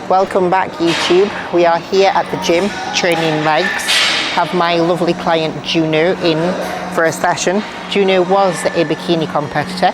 Welcome back, YouTube. We are here at the gym training legs. Have my lovely client Juno in for a session. Juno was a bikini competitor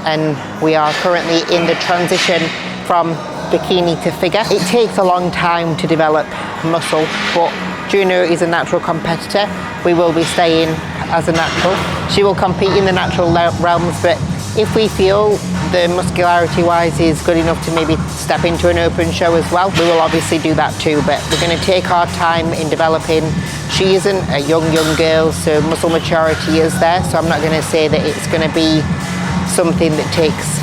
and we are currently in the transition from bikini to figure. It takes a long time to develop muscle, but Juno is a natural competitor. We will be staying as a natural. She will compete in the natural realms, but if we feel the muscularity wise is good enough to maybe step into an open show as well, we will obviously do that too, but we're going to take our time in developing. She isn't a young girl, so muscle maturity is there, so I'm not going to say that it's going to be something that takes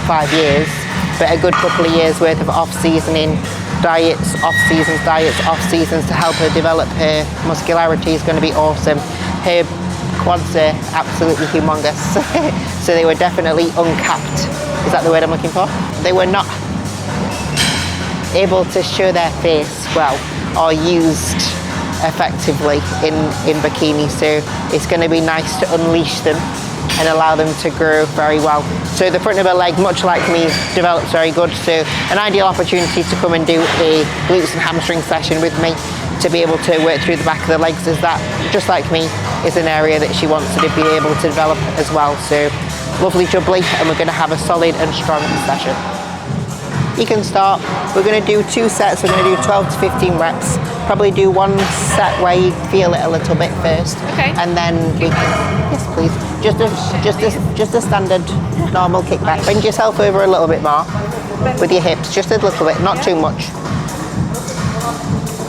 5 years, but a good couple of years worth of off-seasoning, diets, off-seasons to help her develop her muscularity is going to be awesome. Her quads are absolutely humongous, so they were definitely uncapped. Is that the word I'm looking for? They were not able to show their face well or used effectively in bikini, so it's going to be nice to unleash them and allow them to grow very well. So the front of her leg, much like me, develops very good, so an ideal opportunity to come and do a glutes and hamstring session with me, to be able to work through the back of the legs, is that, just like me, is an area that she wants to be able to develop as well. So lovely jubbly, and we're going to have a solid and strong session. You can start. We're going to do 2 sets. We're going to do 12 to 15 reps. Probably do 1 set where you feel it a little bit first. Okay. And then we can, yes please, just a standard normal kickback. Bend yourself over a little bit more with your hips, just a little bit, not too much.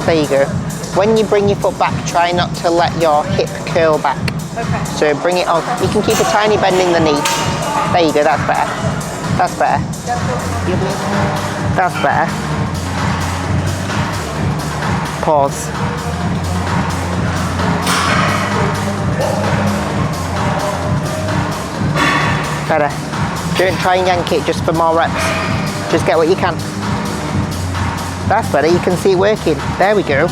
There you go. When you bring your foot back, try not to let your hip curl back. Okay. So bring it on. You can keep a tiny bend in the knee. There you go, that's better. That's better. That's better. Pause. Better. Don't try and yank it just for more reps. Just get what you can. That's better, you can see it working. There we go.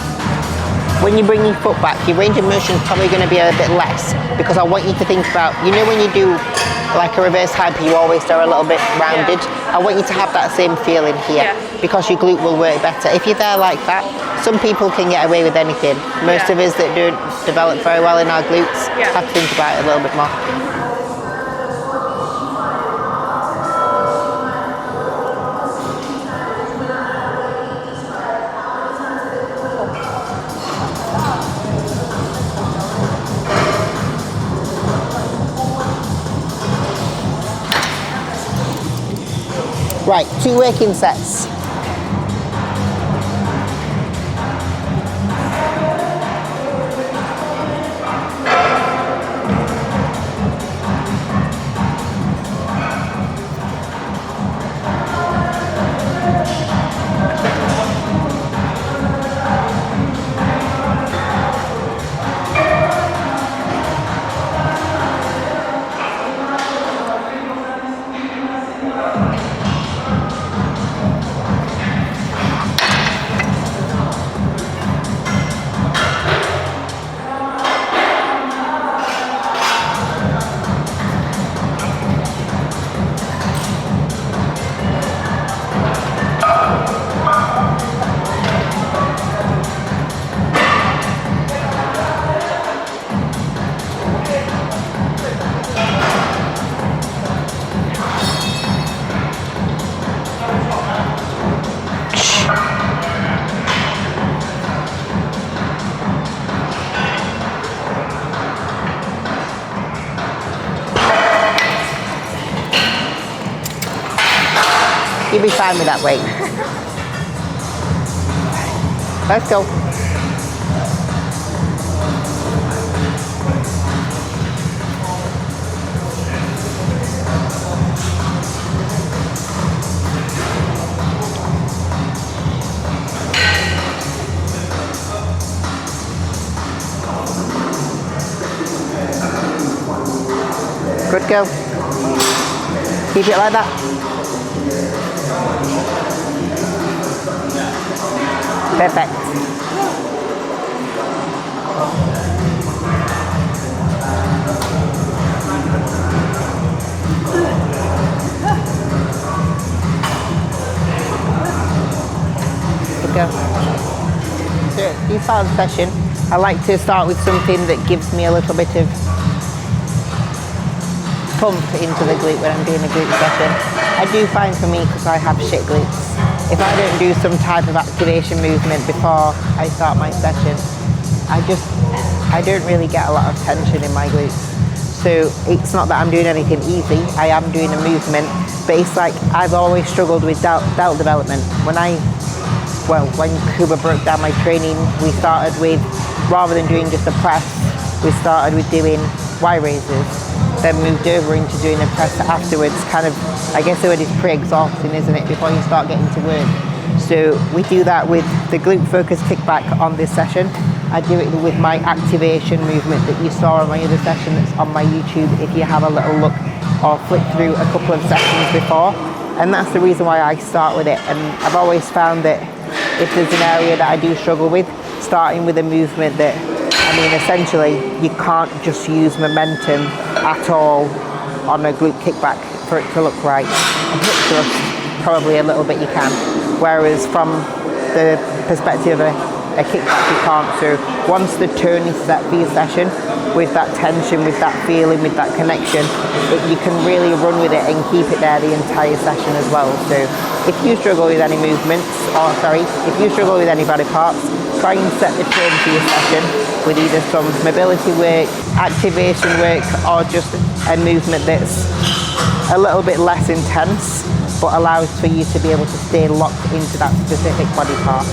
When you bring your foot back, your range of motion is probably going to be a bit less, because I want you to think about, you know when you do like a reverse hyper, you always are a little bit rounded. Yeah. I want you to have that same feeling here, because your glute will work better. If you're there like that, some people can get away with anything. Most of us that don't develop very well in our glutes have to think about it a little bit more. Right, 2 working sets. You'll be fine with that weight. Let's go. Good girl. Keep it like that. Perfect. start the session, I like to start with something that gives me a little bit of pump into the glute when I'm doing a glute session. I do find for me, because I have shit glutes, if I don't do some type of activation movement before I start my session, I don't really get a lot of tension in my glutes. So it's not that I'm doing anything easy, I am doing a movement, but it's like I've always struggled with delt development. When Kuba broke down my training, we started with, rather than doing just a press, we started with doing Y raises, then moved over into doing a press afterwards. Kind of, I guess the word is pre-exhausting, isn't it, before you start getting to work. So we do that with the glute focus kickback on this session. I do it with my activation movement that you saw on my other session that's on my YouTube if you have a little look or flick through a couple of sessions before. And that's the reason why I start with it. And I've always found that if there's an area that I do struggle with, starting with a movement that, I mean, essentially, you can't just use momentum at all on a glute kickback for it to look right. A hip thrust, probably a little bit you can. Whereas from the perspective of a kickback, you can't. So once the tone is set for your session, with that tension, with that feeling, with that connection, you can really run with it and keep it there the entire session as well. So if you struggle with any movements, if you struggle with any body parts, try and set the tone for your session with either some mobility work, activation work, or just a movement that's a little bit less intense, but allows for you to be able to stay locked into that specific body part.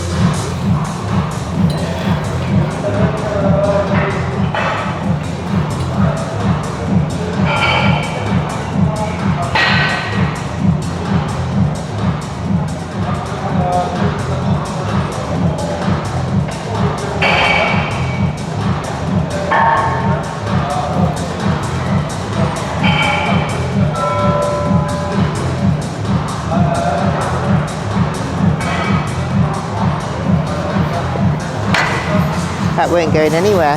That weren't going anywhere.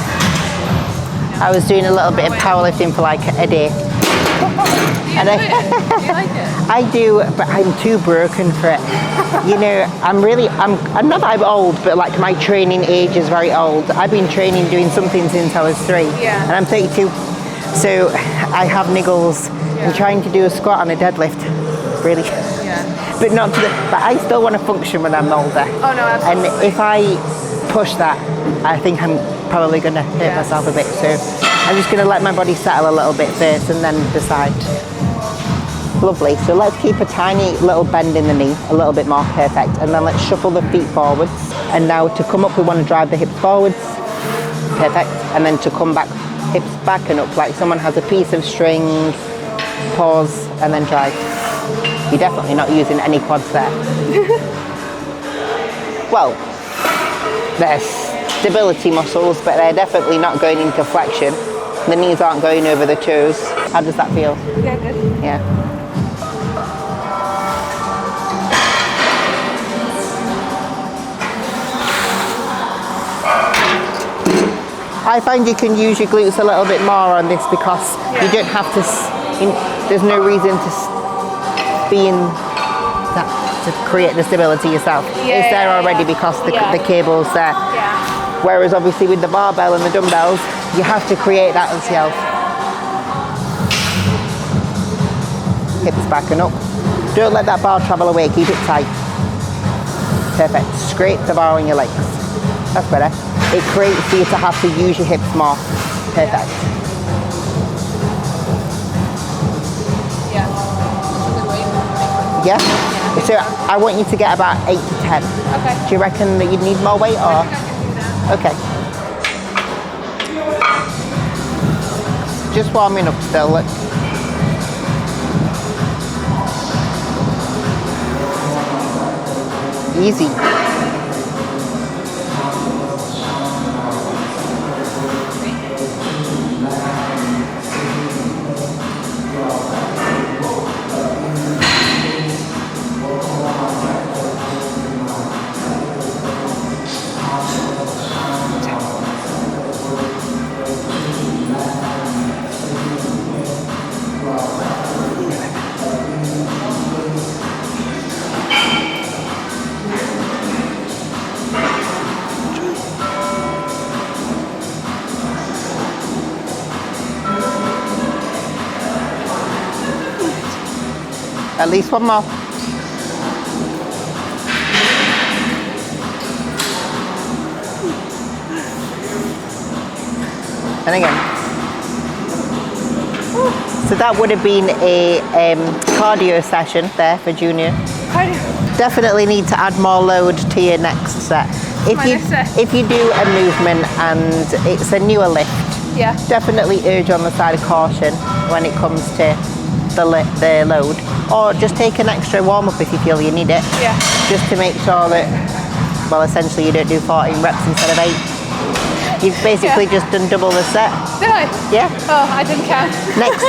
I was doing a little bit of powerlifting for like a day. Do you like it? I do, but I'm too broken for it. You know, I'm not that I'm old, but like my training age is very old. I've been training doing something since I was 3, and I'm 32. So I have niggles and trying to do a squat and a deadlift, really. But but I still want to function when I'm older. Oh no, absolutely. And if I push that, I think I'm probably going to hurt myself a bit. So I'm just going to let my body settle a little bit first and then decide. Lovely. So let's keep a tiny little bend in the knee, a little bit more, perfect. And then let's shuffle the feet forwards. And now to come up, we want to drive the hips forwards, perfect. And then to come back, hips back and up like someone has a piece of string, pause, and then drive. You're definitely not using any quads there. Well, there's stability muscles, but they're definitely not going into flexion. The knees aren't going over the toes. How does that feel? Yeah, good. Yeah. I find you can use your glutes a little bit more on this because you don't have to, there's no reason to be in that to create the stability yourself. It's there already because the cable's there. Whereas obviously with the barbell and the dumbbells, you have to create that yourself. Hips back and up. Don't let that bar travel away, keep it tight. Perfect. Scrape the bar on your legs. That's better. It creates for you to have to use your hips more. Perfect. Yeah? So I want you to get about 8 to 10. Okay. Do you reckon that you'd need more weight or? Okay. Just warming up still, look. Easy. At least one more. And again. So that would have been a cardio session there for Junior. Cardio. Definitely need to add more load to your next set. If you do a movement and it's a newer lift, Yeah. definitely urge on the side of caution when it comes to the load. Or just take an extra warm up if you feel you need it. Yeah. Just to make sure that, well, essentially you don't do 14 reps instead of 8. You've basically just done double the set. Did I? Yeah. Oh, I didn't count. Next,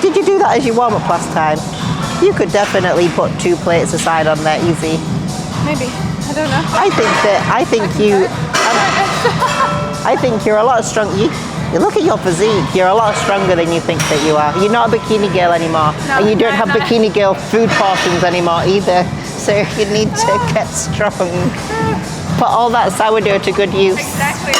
did you do that as your warm up last time? You could definitely put 2 plates aside on there easy. Maybe. I don't know. I think you're a lot stronger. You look at your physique, you're a lot stronger than you think that you are. You're not a bikini girl anymore. No, and you don't have I'm not. bikini girl food portions anymore either. So you need to get strong. Put all that sourdough to good use. Exactly.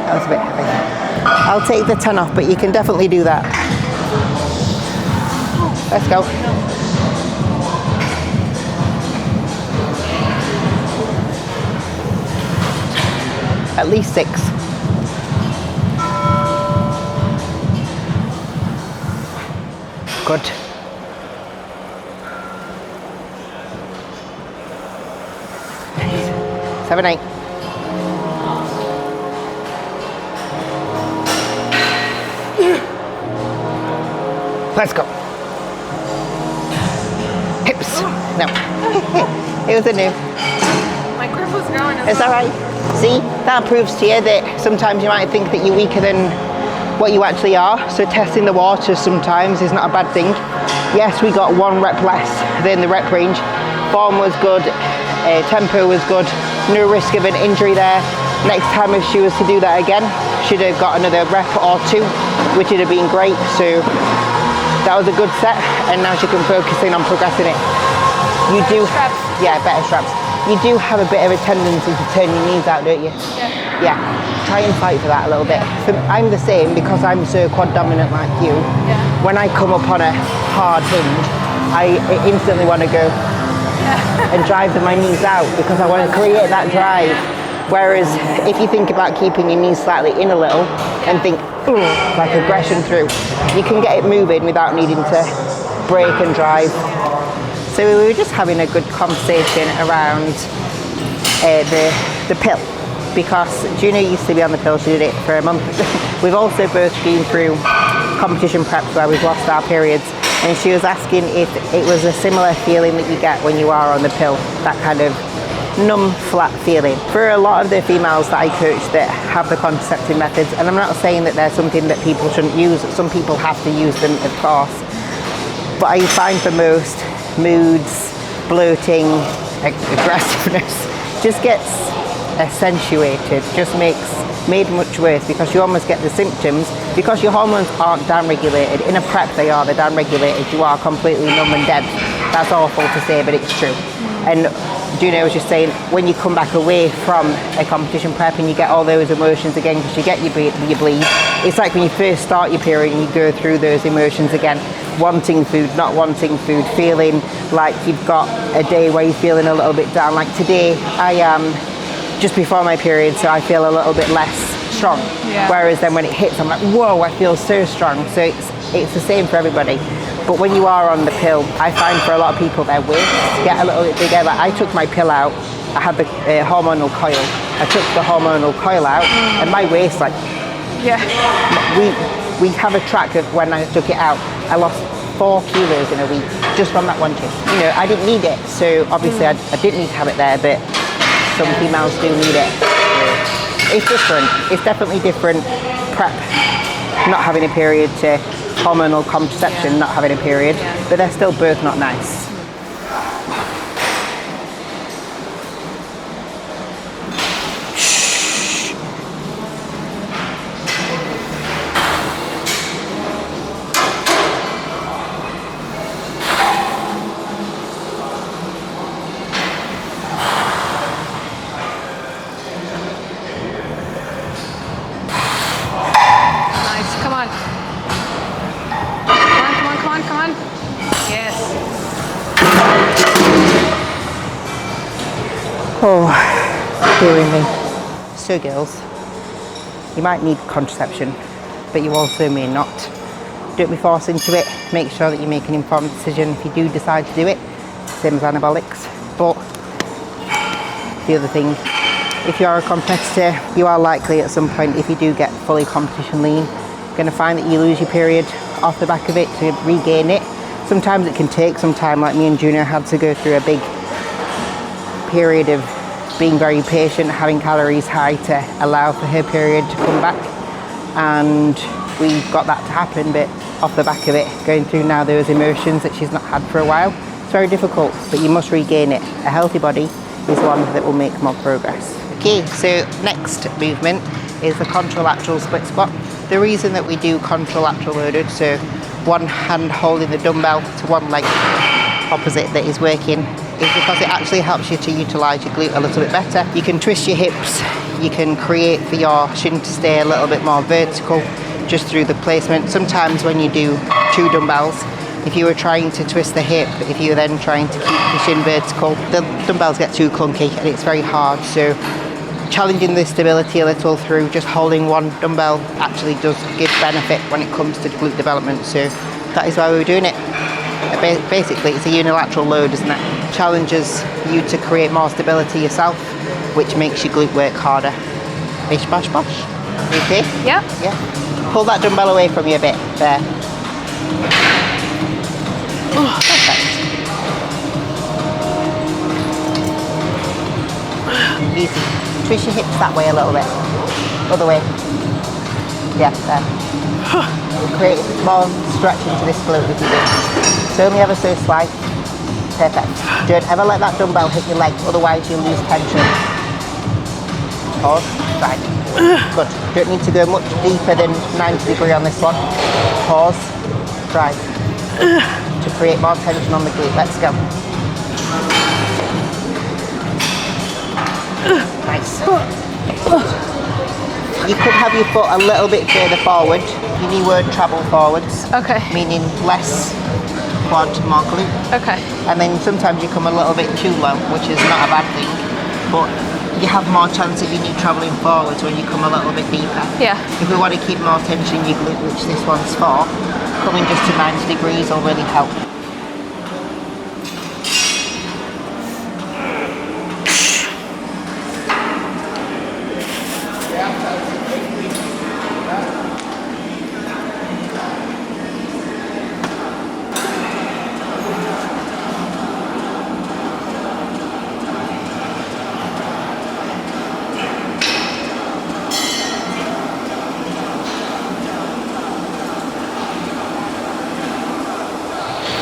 That was a bit heavy. I'll take the 10 off, but you can definitely do that. Let's go. At least 6. Good. Seven, 8. Let's go. Hips. No. It was a new. My grip was going. It's all right. See, that proves to you that sometimes you might think that you're weaker than what you actually are. So testing the waters sometimes is not a bad thing. Yes, we got 1 rep less than the rep range. Form was good. Tempo was good. No risk of an injury there. Next time if she was to do that again, she'd have got another rep or 2, which would have been great. So that was a good set, and now she can focus in on progressing it. You do, straps. yeah, better straps. You do have a bit of a tendency to turn your knees out, don't you? Yeah. Yeah. Try and fight for that a little bit. So I'm the same because I'm so quad dominant like you. Yeah. When I come up on a hard hinge, I instantly want to go and drive my knees out because I want to create that drive. Whereas if you think about keeping your knees slightly in a little and think, like aggression through, you can get it moving without needing to brake and drive. So we were just having a good conversation around the pill, because Juno used to be on the pill. She did it for a month. We've also both been through competition preps where we've lost our periods, and she was asking if it was a similar feeling that you get when you are on the pill, that kind of numb, flat feeling. For a lot of the females that I coach that have the contraceptive methods, and I'm not saying that they're something that people shouldn't use, some people have to use them, of course, but I find for most, moods, bloating, aggressiveness just gets accentuated, just made much worse, because you almost get the symptoms because your hormones aren't down-regulated. In a prep they are, they're down-regulated. You are completely numb and dead. That's awful to say, but it's true. And Juno was just saying, when you come back away from a competition prep and you get all those emotions again because you get your bleed, it's like when you first start your period and you go through those emotions again, wanting food, not wanting food, feeling like you've got a day where you're feeling a little bit down. Like today, I am just before my period, so I feel a little bit less strong. Yeah. Whereas then when it hits, I'm like, whoa, I feel so strong. So it's the same for everybody. But when you are on the pill, I find for a lot of people their waists get a little bit bigger. Like I took my pill out, I had the hormonal coil. I took the hormonal coil out, and my waist, like, Yeah. we have a track of when I took it out, I lost 4 kilos in a week just from that one gym. You know, I didn't need it, so obviously I didn't need to have it there, but some females do need it. So it's different. It's definitely different. Prep, not having a period, to hormonal contraception, not having a period, but they're still both not nice. Oh, hearing me. So girls, you might need contraception, but you also may not. Don't be forced into it. Make sure that you make an informed decision if you do decide to do it. Same as anabolics. But the other thing, if you are a competitor, you are likely at some point, if you do get fully competition lean, you're going to find that you lose your period off the back of it to regain it. Sometimes it can take some time, like me and Juno had to go through a big period of being very patient, having calories high to allow for her period to come back, and we got that to happen, but off the back of it, going through now those emotions that she's not had for a while, it's very difficult, but you must regain it. A healthy body is one that will make more progress. Okay, so next movement is the contralateral split squat. The reason that we do contralateral loaded, so one hand holding the dumbbell to one leg opposite that is working, is because it actually helps you to utilise your glute a little bit better. You can twist your hips, you can create for your shin to stay a little bit more vertical just through the placement. Sometimes when you do 2 dumbbells, if you were trying to twist the hip, if you were then trying to keep the shin vertical, the dumbbells get too clunky and it's very hard. So challenging the stability a little through just holding one dumbbell actually does give benefit when it comes to glute development. So that is why we're doing it. Basically, it's a unilateral load, isn't it? Challenges you to create more stability yourself, which makes your glute work harder. Bish, bash, bash. Okay? Yeah. Yeah. Pull that dumbbell away from you a bit. There. Perfect. Easy. Twist your hips that way a little bit. Other way. Yeah, there. Create more stretch into this glute if you do. So only ever so slight. Perfect. Don't ever let that dumbbell hit your leg, otherwise you'll lose tension. Pause. Right. Good. Don't need to go much deeper than 90 degrees on this one. Pause. Right. To create more tension on the glute. Let's go. Nice. You could have your foot a little bit further forward. Your knee won't travel forwards. Okay. Meaning less quad, more glute. Okay. And then sometimes you come a little bit too low, which is not a bad thing, but you have more chance of your knee travelling forwards when you come a little bit deeper. Yeah. If we want to keep more tension in your glute, which this one's for, coming just to 90 degrees will really help.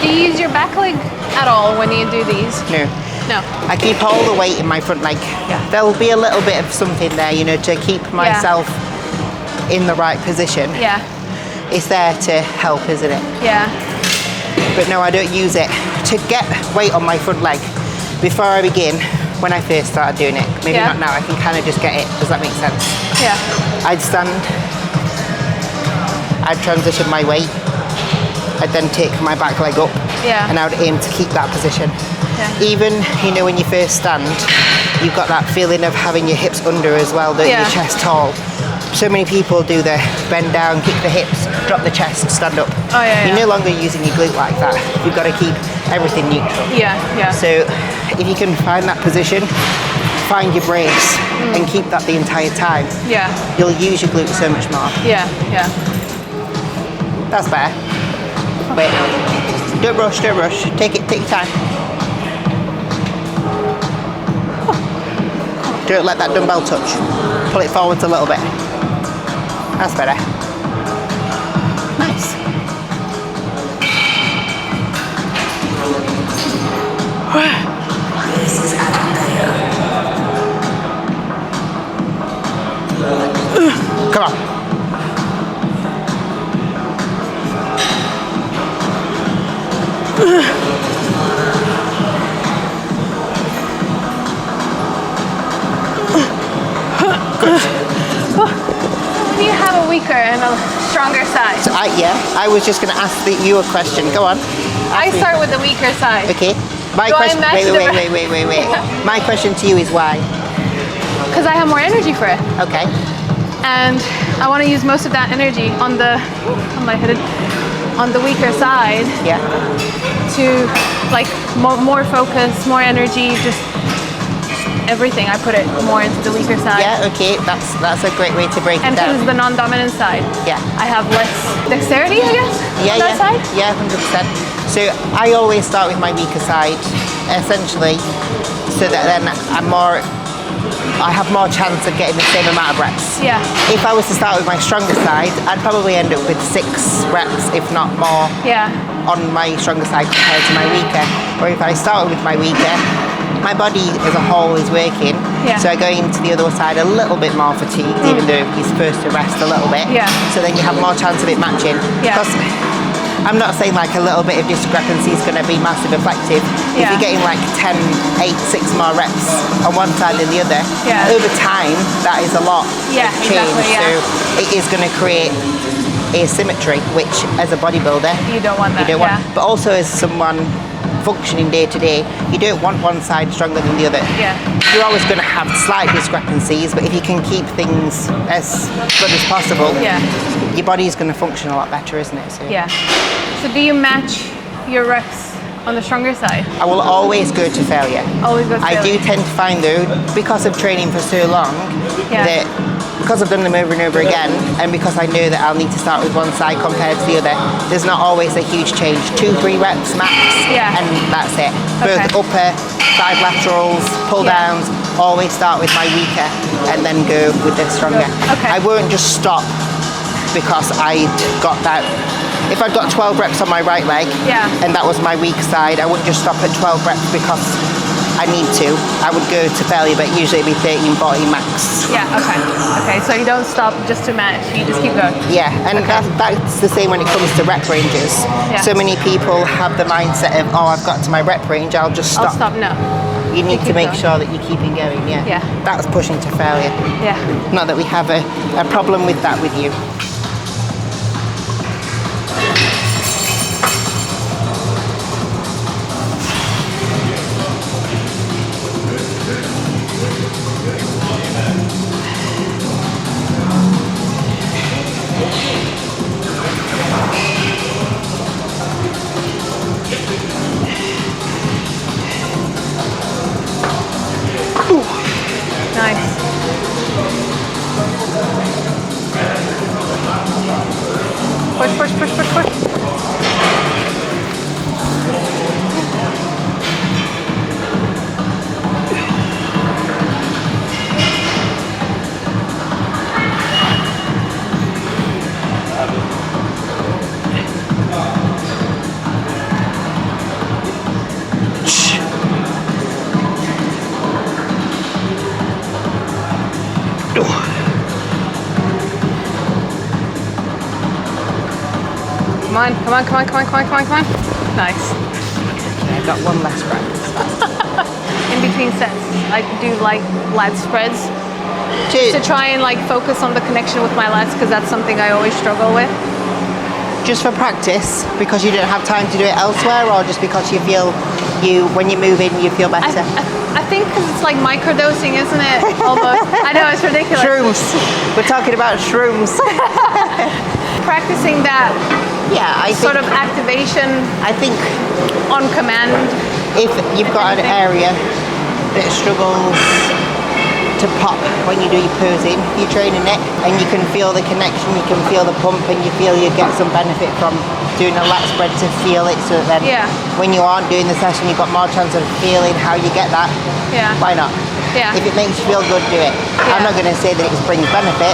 Do you use your back leg at all when you do these? No. No. I keep all the weight in my front leg. Yeah. There'll be a little bit of something there, you know, to keep myself in the right position. Yeah. It's there to help, isn't it? Yeah. But no, I don't use it. To get weight on my front leg, before I begin, when I first started doing it, maybe not now, I can kind of just get it. Does that make sense? Yeah. I'd stand, I'd transition my weight, I'd then take my back leg up, and I would aim to keep that position. Yeah. Even, you know, when you first stand, you've got that feeling of having your hips under as well, don't you? Your chest tall. So many people do the bend down, kick the hips, drop the chest, stand up. Oh, yeah, You're no longer using your glute like that. You've got to keep everything neutral. Yeah, yeah. So if you can find that position, find your brace and keep that the entire time, you'll use your glute so much more. Yeah, yeah. That's better. Wait. Don't rush, don't rush. Take your time. Don't let that dumbbell touch. Pull it forwards a little bit. That's better. Nice. This is Adam Bayer. Come on. Do you have a weaker and a stronger side? So I was just going to ask you a question. Go on. I start with the weaker side. Okay. My Do I question. match Wait. My question to you is why? Because I have more energy for it. Okay. And I want to use most of that energy on the weaker side Yeah. to like more focus, more energy, just everything. I put it more into the weaker side. Yeah. Okay. That's a great way to break And it because down. it's the non-dominant side, Yeah. I have less dexterity, I guess, on that side. Yeah, 100%. So I always start with my weaker side, essentially, so that then I have more chance of getting the same amount of reps. Yeah. If I was to start with my stronger side, I'd probably end up with 6 reps, if not more, Yeah. on my stronger side compared to my weaker. Or if I start with my weaker, my body as a whole is working, Yeah. so going to the other side a little bit more fatigued, even though you're supposed to rest a little bit. Yeah. So then you have more chance of it matching. Yeah. Because I'm not saying like a little bit of discrepancy is going to be massive effective. If Yeah. you're getting like 10, 8, 6 more reps on one side than the other, Yeah. over time that is a lot Yeah, of change. exactly, yeah. So it is going to create asymmetry, which as a bodybuilder You don't want that. you don't yeah. want. But also as someone functioning day to day, you don't want one side stronger than the other. Yeah. You're always going to have slight discrepancies, but if you can keep things as good as possible, Yeah. your body is going to function a lot better, isn't it? So Yeah. So do you match your reps on the stronger side? I will always go to failure. Always go to I do failure. tend to find though, because of training for so long, Yeah. that because I've done them over and over again, and because I know that I'll need to start with one side compared to the other, there's not always a huge change. 2-3 reps max, Yeah. and that's it. Okay. Both upper, side laterals, pull Yeah. downs, always start with my weaker and then go with the stronger. Okay. I won't just stop because I'd got that. If I'd got 12 reps on my right leg, Yeah. and that was my weak side, I wouldn't just stop at 12 reps because I need to. I would go to failure, but usually it'd be 13, 14 max. Yeah, okay. Okay, so you don't stop just to match, you just keep going. Yeah, and that's the same when it comes to rep ranges. Yeah. So many people have the mindset of, oh, I've got to my rep range, I'll just stop. I'll stop now. You need to keep make going. sure that you're keeping going, yeah. Yeah. That's pushing to failure. Yeah. Not that we have a problem with that with you. Nice. Push, push, push, push, push. Come on, come on, come on, come on, come on, come on, come on. Nice. I've got one less rep. In between sets, I do like lat spreads to try and like focus on the connection with my lats because that's something I always struggle with. Just for practice, because you don't have time to do it elsewhere, or just because you feel when you move in, you feel better? I think because it's like microdosing, isn't it? Almost. I know, it's ridiculous. Shrooms. We're talking about shrooms. Practicing that Yeah, I think, sort of activation I think on command. if you've got an area that struggles to pop when you do your posing, you're training it, and you can feel the connection, you can feel the pump, and you feel you get some benefit from doing a lat spread to feel it, so that then when you aren't doing the session, you've got more chance of feeling how you get that. Yeah. Why not? Yeah. If it makes you feel good, do it. Yeah. I'm not going to say that it brings benefit,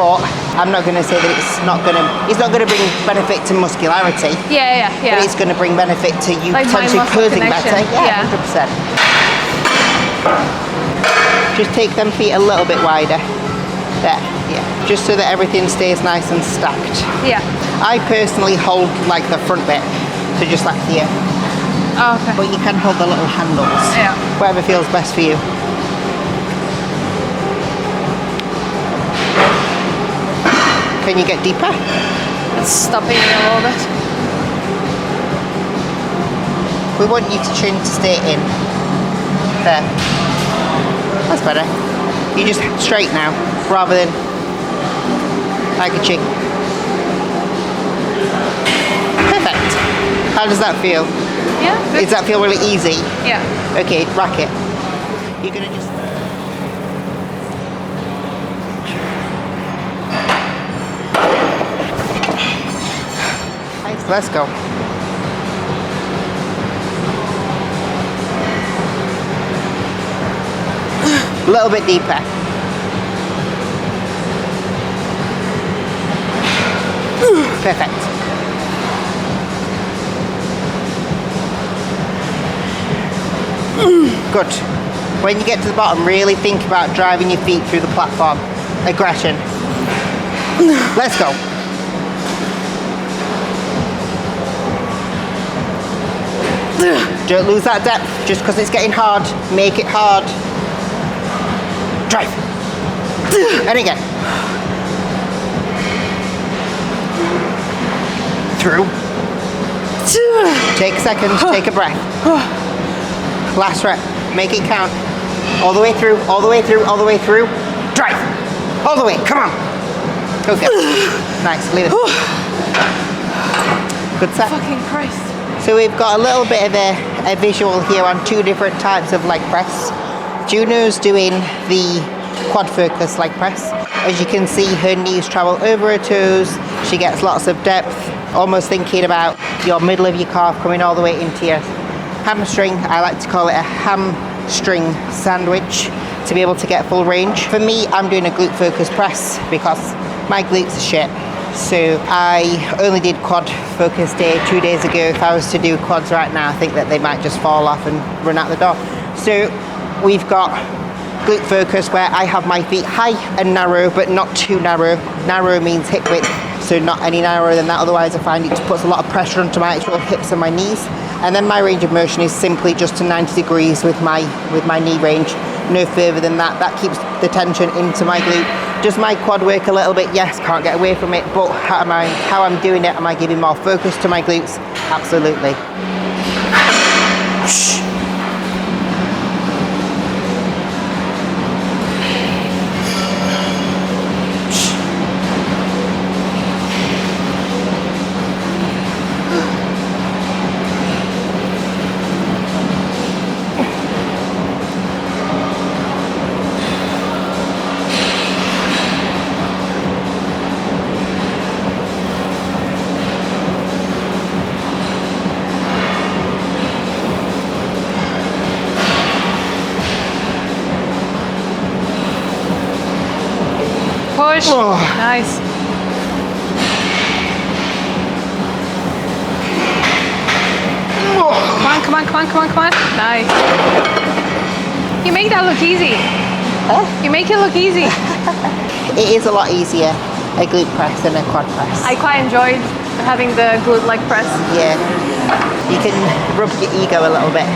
but I'm not going to say that it's not going to bring benefit to muscularity. Yeah. But it's going to bring benefit to you like potentially posing better. Yeah. 100%. Just take them feet a little bit wider. There, yeah. Just so that everything stays nice and stacked. Yeah. I personally hold like the front bit, so just like here. Oh, okay. But you can hold the little handles. Yeah. Whatever feels best for you. Can you get deeper? It's stopping me a little bit. We want you to chin to stay in. There. That's better. You just straight now, rather than like a chick. Perfect. How does that feel? Yeah. Good. Does that feel really easy? Yeah. Okay, rack it. You're gonna just... Nice, let's go. A little bit deeper. Perfect. Good. When you get to the bottom, really think about driving your feet through the platform. Aggression. Let's go. Don't lose that depth just because it's getting hard. Make it hard. Drive. And again. Through. Take a second, take a breath. Last rep, make it count. All the way through, all the way through, all the way through. Drive. All the way, come on. Okay. Nice, leave it. Good set. Fucking Christ. So we've got a little bit of a visual here on two different types of leg press. Juno's doing the quad focus leg press. As you can see, her knees travel over her toes. She gets lots of depth, almost thinking about your middle of your calf coming all the way into your hamstring. I like to call it a hamstring sandwich to be able to get full range. For me, I'm doing a glute focus press because my glutes are shit. So I only did quad focus day 2 days ago. If I was to do quads right now, I think that they might just fall off and run out the door. So we've got glute focus where I have my feet high and narrow, but not too narrow. Narrow means hip width, so not any narrower than that. Otherwise I find it just puts a lot of pressure onto my actual hips and my knees. And then my range of motion is simply just to 90 degrees with my knee range. No further than that. That keeps the tension into my glute. Does my quad work a little bit? Yes, can't get away from it. But how I'm doing it, am I giving more focus to my glutes? Absolutely. Push. Oh. Nice. Come on, come on, come on, come on, come on. Nice. You make that look easy. Huh? You make it look easy. It is a lot easier, a glute press than a quad press. I quite enjoyed having the glute leg press. Yeah. You can rub your ego a little bit.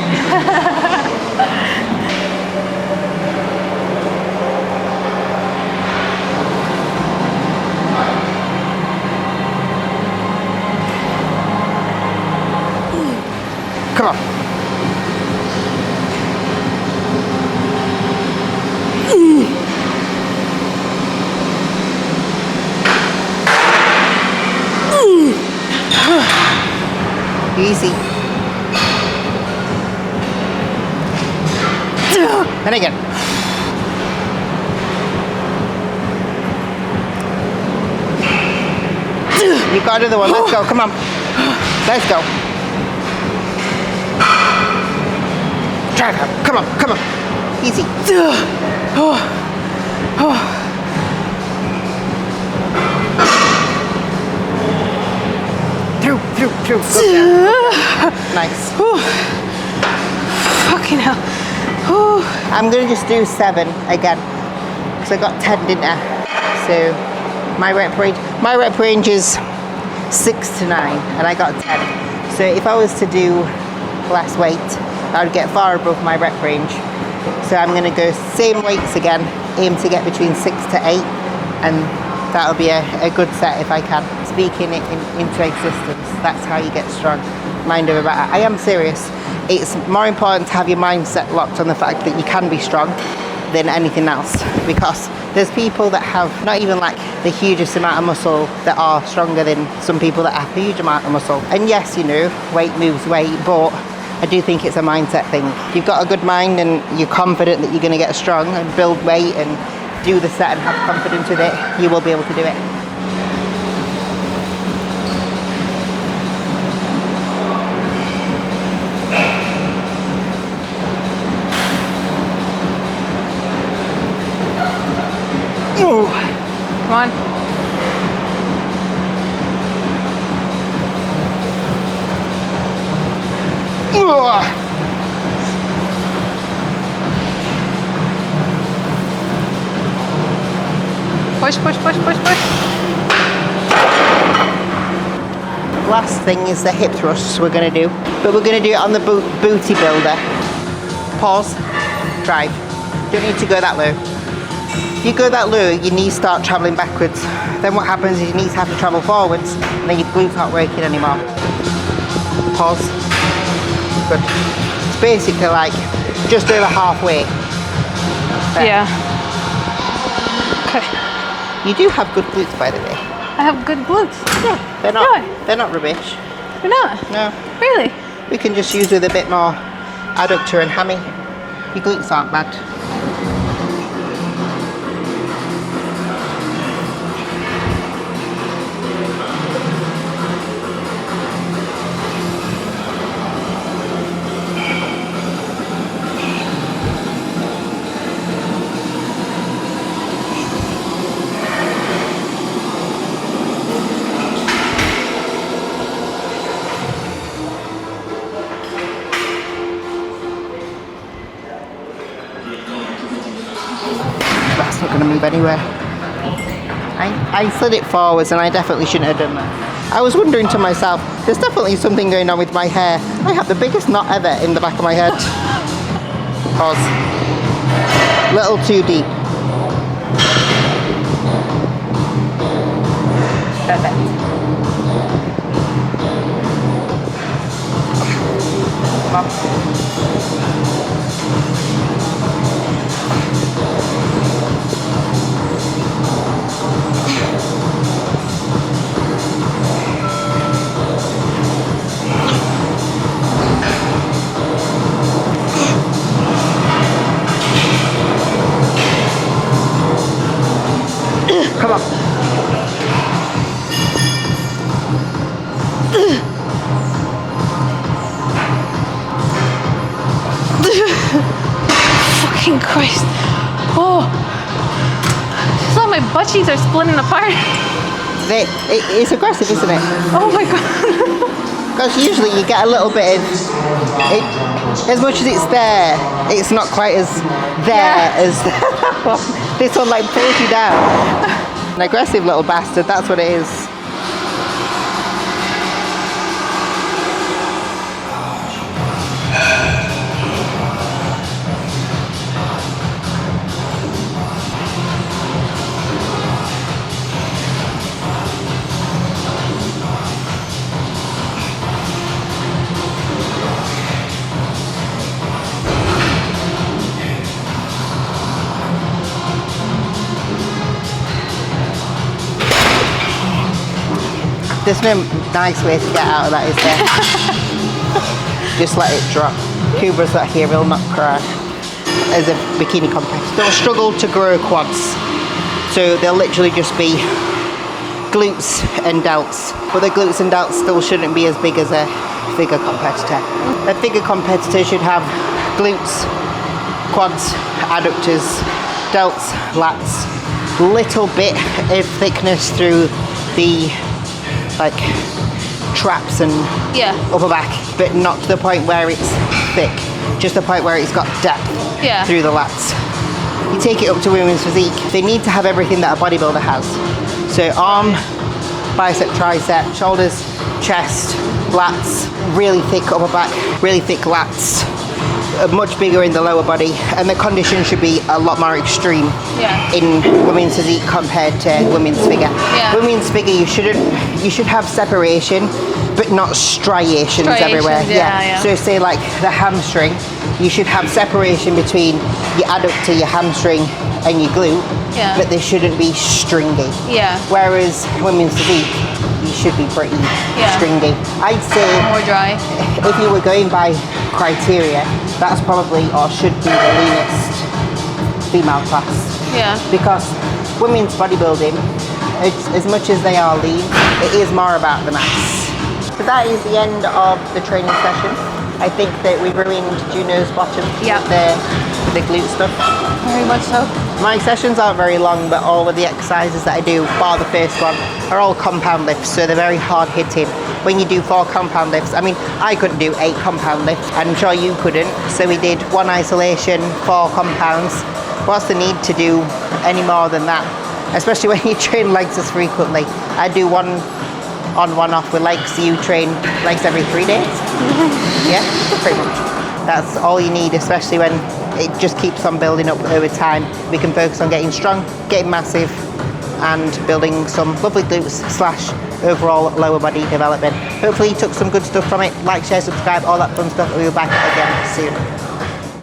Come on. Easy. And again. You've got another one. Let's go. Come on. Let's go. Drive her. Come on. Come on. Easy. Through. Go down. Nice. Fucking hell. I'm going to just do 7 again. Because I got 10, didn't I? So my rep range is 6 to 9 and I got 10. So if I was to do less weight, I would get far above my rep range. So I'm going to go same weights again, aim to get between 6 to 8, and that'll be a good set if I can. Speaking it into existence, that's how you get strong. Mind over matter. I am serious. It's more important to have your mindset locked on the fact that you can be strong than anything else, because there's people that have not even like the hugest amount of muscle that are stronger than some people that have a huge amount of muscle. And yes, you know, weight moves weight, but I do think it's a mindset thing. If you've got a good mind and you're confident that you're going to get strong and build weight and do the set and have confidence with it, you will be able to do it. Come on. Push. Last thing is the hip thrusts we're going to do, but we're going to do it on the booty builder. Pause, drive. Don't need to go that low. If you go that low, your knees start traveling backwards. Then what happens is your knees have to travel forwards, and then your glutes aren't working anymore. Pause. Good. It's basically like just over halfway. There. Yeah. Okay. You do have good glutes, by the way. I have good glutes. Yeah. They're not rubbish. You're not? No. Really? We can just use with a bit more adductor and hammy. Your glutes aren't bad. That's not going to move anywhere. I slid it forwards and I definitely shouldn't have done that. I was wondering to myself, there's definitely something going on with my hair. I have the biggest knot ever in the back of my head. Pause. Little too deep. Perfect. Come on. Come on. Fucking Christ. Oh. It's like my butt cheeks are splitting apart. It's aggressive, isn't it? Oh my god. Because usually you get a little bit of it, as much as it's there, it's not quite as there as this one like pulls you down. An aggressive little bastard, that's what it is. There's no nice way to get out of that, is there? Just let it drop. Cougars that here will not cry. As a bikini competitor, they'll struggle to grow quads. So they'll literally just be glutes and delts, but the glutes and delts still shouldn't be as big as a figure competitor. A figure competitor should have glutes, quads, adductors, delts, lats, little bit of thickness through the like traps and upper back, but not to the point where it's thick, just the point where it's got depth through the lats. You take it up to women's physique, they need to have everything that a bodybuilder has. So arm, bicep, tricep, shoulders, chest, lats, really thick upper back, really thick lats, much bigger in the lower body, and the condition should be a lot more extreme in women's physique compared to women's figure. Women's figure, you should have separation, but not striations everywhere. So say like the hamstring, you should have separation between your adductor, your hamstring, and your glute, but they shouldn't be stringy. Whereas women's physique, you should be pretty stringy. I'd say more dry. If you were going by criteria, that's probably or should be the leanest female class. Because women's bodybuilding, as much as they are lean, it is more about the mass. So that is the end of the training session. I think that we've ruined Juno's bottom with the glute stuff. Very much so. My sessions aren't very long, but all of the exercises that I do, bar the first one, are all compound lifts, so they're very hard hitting. When you do 4 compound lifts, I mean, I couldn't do 8 compound lifts, I'm sure you couldn't, so we did 1 isolation, 4 compounds. What's the need to do any more than that? Especially when you train legs as frequently. I do 1 on, 1 off with legs. You train legs every 3 days? Yeah, pretty much. That's all you need, especially when it just keeps on building up over time. We can focus on getting strong, getting massive, and building some lovely glutes / overall lower body development. Hopefully you took some good stuff from it. Like, share, subscribe, all that fun stuff. We'll be back again soon.